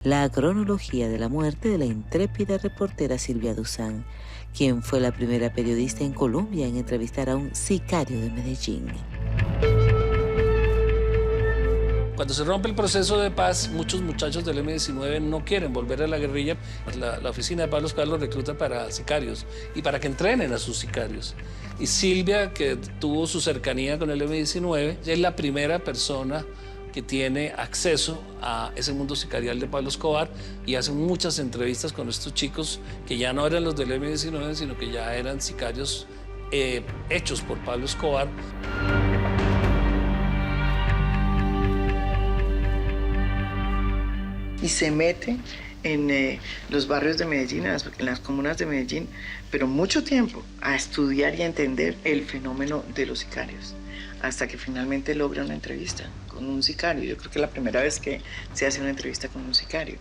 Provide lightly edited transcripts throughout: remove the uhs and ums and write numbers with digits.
la cronología de la muerte de la intrépida reportera Silvia Duzán, quien fue la primera periodista en Colombia en entrevistar a un sicario de Medellín. Cuando se rompe el proceso de paz, muchos muchachos del M-19 no quieren volver a la guerrilla. La oficina de Pablo Escobar los recluta para sicarios y para que entrenen a sus sicarios. Y Silvia, que tuvo su cercanía con el M-19, es la primera persona que tiene acceso a ese mundo sicarial de Pablo Escobar y hace muchas entrevistas con estos chicos que ya no eran los del M-19, sino que ya eran sicarios hechos por Pablo Escobar. Y se mete en los barrios de Medellín, en las comunas de Medellín, pero mucho tiempo a estudiar y a entender el fenómeno de los sicarios, hasta que finalmente logra una entrevista con un sicario. Yo creo que es la primera vez que se hace una entrevista con un sicario.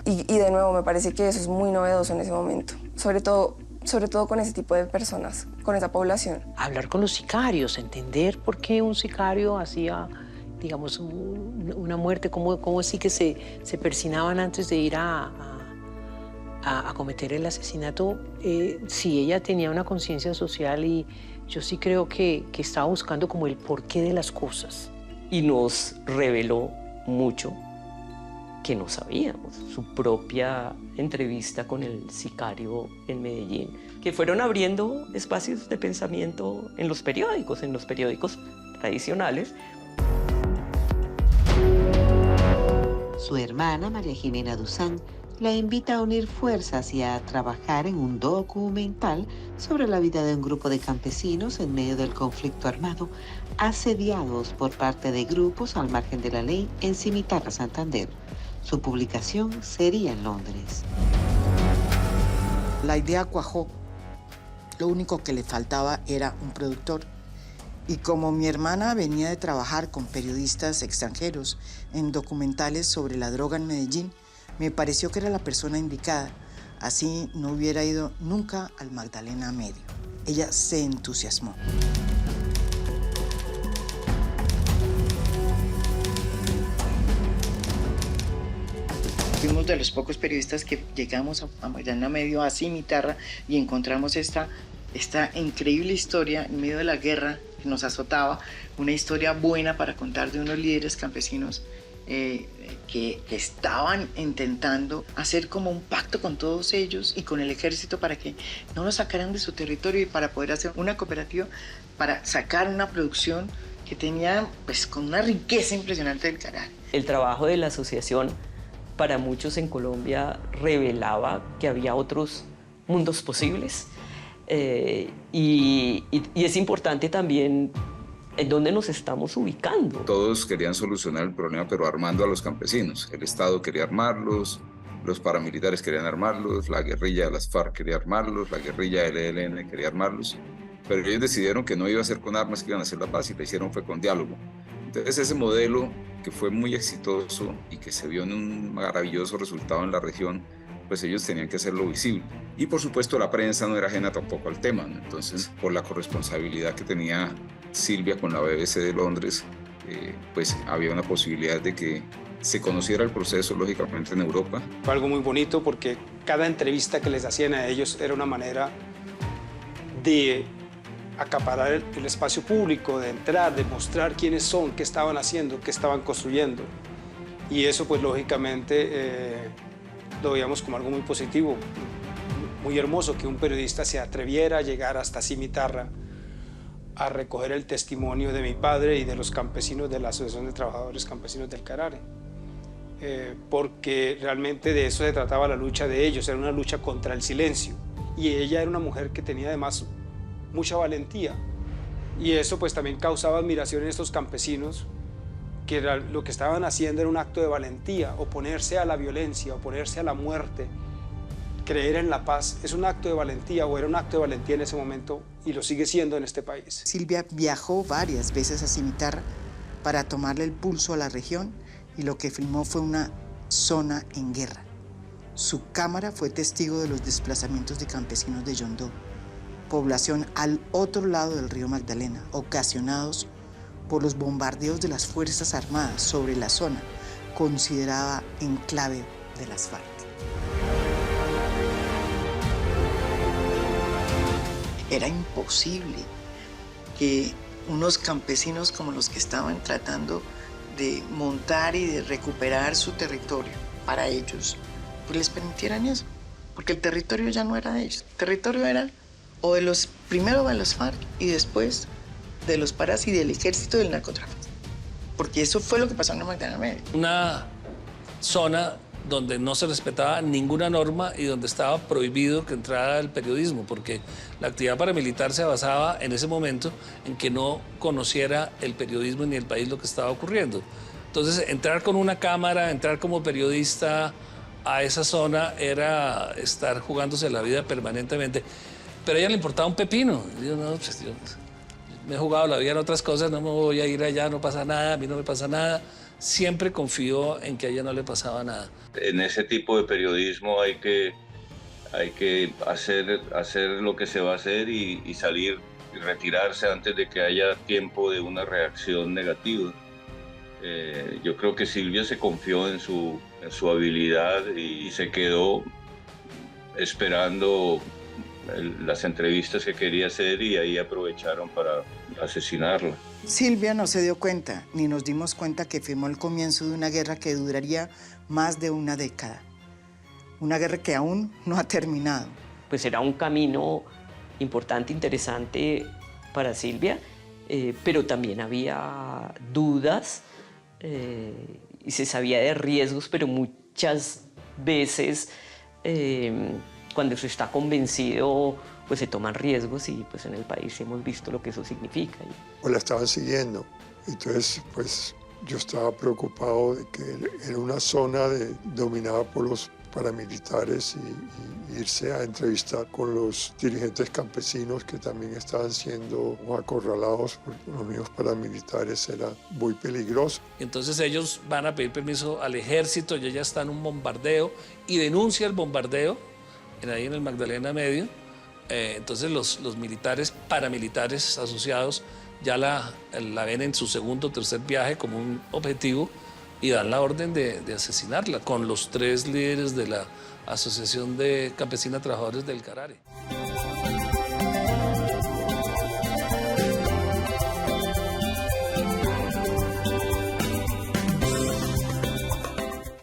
Y de nuevo, me parece que eso es muy novedoso en ese momento, sobre todo con ese tipo de personas, con esa población. Hablar con los sicarios, entender por qué un sicario hacía, digamos, una muerte, cómo sí que se persinaban antes de ir a cometer el asesinato. Sí, ella tenía una conciencia social y yo sí creo que estaba buscando como el porqué de las cosas. Y nos reveló mucho que no sabíamos. Su propia entrevista con el sicario en Medellín, que fueron abriendo espacios de pensamiento en los periódicos tradicionales. Su hermana, María Jimena Duzán, la invita a unir fuerzas y a trabajar en un documental sobre la vida de un grupo de campesinos en medio del conflicto armado, asediados por parte de grupos al margen de la ley en Cimitarra, Santander. Su publicación sería en Londres. La idea cuajó. Lo único que le faltaba era un productor. Y como mi hermana venía de trabajar con periodistas extranjeros en documentales sobre la droga en Medellín, me pareció que era la persona indicada. Así no hubiera ido nunca al Magdalena Medio. Ella se entusiasmó. Fuimos de los pocos periodistas que llegamos a Magdalena Medio, a Cimitarra, y encontramos esta increíble historia en medio de la guerra que nos azotaba, una historia buena para contar de unos líderes campesinos que estaban intentando hacer como un pacto con todos ellos y con el ejército para que no los sacaran de su territorio y para poder hacer una cooperativa para sacar una producción que tenía pues con una riqueza impresionante del Carare. El trabajo de la asociación para muchos en Colombia revelaba que había otros mundos posibles. Y es importante también en dónde nos estamos ubicando. Todos querían solucionar el problema, pero armando a los campesinos. El Estado quería armarlos, los paramilitares querían armarlos, la guerrilla de las FARC quería armarlos, la guerrilla del ELN quería armarlos, pero ellos decidieron que no iba a ser con armas que iban a hacer la paz y lo hicieron fue con diálogo. Entonces ese modelo que fue muy exitoso y que se vio en un maravilloso resultado en la región, pues ellos tenían que hacerlo visible. Y por supuesto la prensa no era ajena tampoco al tema, ¿no? Entonces por la corresponsabilidad que tenía Silvia con la BBC de Londres, pues había una posibilidad de que se conociera el proceso lógicamente en Europa. Fue algo muy bonito porque cada entrevista que les hacían a ellos era una manera de acaparar el espacio público, de entrar, de mostrar quiénes son, qué estaban haciendo, qué estaban construyendo. Y eso pues lógicamente lo veíamos como algo muy positivo, muy hermoso que un periodista se atreviera a llegar hasta Cimitarra a recoger el testimonio de mi padre y de los campesinos de la Asociación de Trabajadores Campesinos del Carare. Porque realmente de eso se trataba la lucha de ellos, era una lucha contra el silencio. Y ella era una mujer que tenía además mucha valentía. Y eso pues también causaba admiración en estos campesinos, que lo que estaban haciendo era un acto de valentía, oponerse a la violencia, oponerse a la muerte. Creer en la paz es un acto de valentía, o era un acto de valentía en ese momento, y lo sigue siendo en este país. Silvia viajó varias veces a Cimitarra para tomarle el pulso a la región y lo que filmó fue una zona en guerra. Su cámara fue testigo de los desplazamientos de campesinos de Yondó, población al otro lado del río Magdalena, ocasionados por los bombardeos de las Fuerzas Armadas sobre la zona considerada enclave de las FARC. Era imposible que unos campesinos como los que estaban tratando de montar y de recuperar su territorio para ellos, pues les permitieran eso, porque el territorio ya no era de ellos. El territorio era o de los, primero de los FARC y después de los paras y del ejército del narcotráfico, porque eso fue lo que pasó en la Magdalena Medio. Una zona donde no se respetaba ninguna norma y donde estaba prohibido que entrara el periodismo, porque la actividad paramilitar se basaba en ese momento en que no conociera el periodismo ni el país lo que estaba ocurriendo. Entonces, entrar con una cámara, entrar como periodista a esa zona era estar jugándose la vida permanentemente. Pero a ella le importaba un pepino. Yo, no, pues, yo me he jugado la vida en otras cosas, no me voy a ir allá, no pasa nada, a mí no me pasa nada. Siempre confió en que a ella no le pasaba nada. En ese tipo de periodismo hay que hacer lo que se va a hacer y salir y retirarse antes de que haya tiempo de una reacción negativa. Yo creo que Silvia se confió en su habilidad y se quedó esperando las entrevistas que quería hacer y ahí aprovecharon para asesinarla. Silvia no se dio cuenta, ni nos dimos cuenta que firmó el comienzo de una guerra que duraría más de una década. Una guerra que aún no ha terminado. Pues era un camino importante, interesante para Silvia, pero también había dudas y se sabía de riesgos, pero muchas veces cuando se está convencido, pues se toman riesgos y pues en el país hemos visto lo que eso significa. Pues la estaban siguiendo, entonces pues yo estaba preocupado de que era una zona dominada por los paramilitares y irse a entrevistar con los dirigentes campesinos que también estaban siendo acorralados por los mismos paramilitares era muy peligroso. Entonces ellos van a pedir permiso al ejército y ella está en un bombardeo y denuncia el bombardeo ahí en el Magdalena Medio. Entonces los militares, paramilitares asociados ya la ven en su segundo o tercer viaje como un objetivo y dan la orden de asesinarla con los 3 líderes de la Asociación de Campesina Trabajadores del Carare.